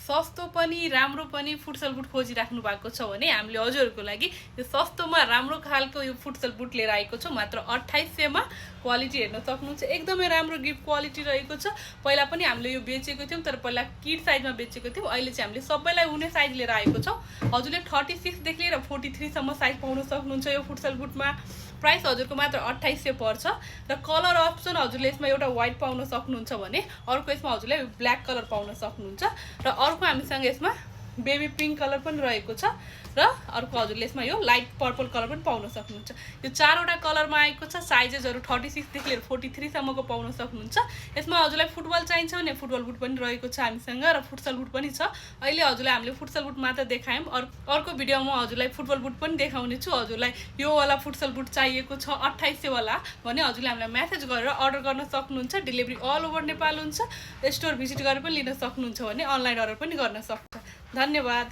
सस्तो पनि राम्रो पनि फुटसल बुट खोजिराख्नु भएको छ भने हामीले हजुरहरूको लागि यो सस्तोमा राम्रो खालको यो फुटसल बुट लिएर आएको छौँ। मात्र 2800 मा क्वालिटी हेर्न सक्नुहुन्छ, एकदमै राम्रो गिफ्ट क्वालिटी रहेको छ। पहिला पनि हामीले यो बेचेको थियौँ, तर पहिला किड साइजमा बेचेको थियौँ। अहिले चाहिँ हामीले सबैलाई हुने साइज लिएर आएको छौँ। हजुरले 36 देखि लिएर 43 सम्म साइज पाउन सक्नुहुन्छ। यो फुटसल बुटमा प्राइस हजुरको मात्र 2800 पर्छ र कलर अप्सन हजुरले यसमा एउटा व्हाइट पाउन सक्नुहुन्छ भने अर्को यसमा हजुरले ब्ल्याक कलर पाउन सक्नुहुन्छ र अर्को हामीसँग यसमा बेबी पिङ्क कलर पनि रहेको छ र अर्को हजुरले यसमा यो लाइट पर्पल कलर पनि पाउन सक्नुहुन्छ। यो चारवटा कलरमा आएको छ। साइजेसहरू 36 देखि लिएर 43 सम्मको पाउन सक्नुहुन्छ। यसमा हजुरलाई फुटबल चाहिन्छ भने फुटबल बुट पनि रहेको छ हामीसँग र फुटसल बुट पनि छ। अहिले हजुरलाई हामीले फुटसल बुट मात्र देखायौँ, अर्को भिडियोमा हजुरलाई फुटबल बुट पनि देखाउने छु। हजुरलाई यो वाला फुटसल बुट चाहिएको छ 2800 वाला भने हजुरले हामीलाई मेसेज गरेर अर्डर गर्न सक्नुहुन्छ। डेलिभरी अल ओभर नेपाल हुन्छ। स्टोर भिजिट गरेर पनि लिन सक्नुहुन्छ भने अनलाइन अर्डर पनि गर्न सक्छ। धन्यवाद।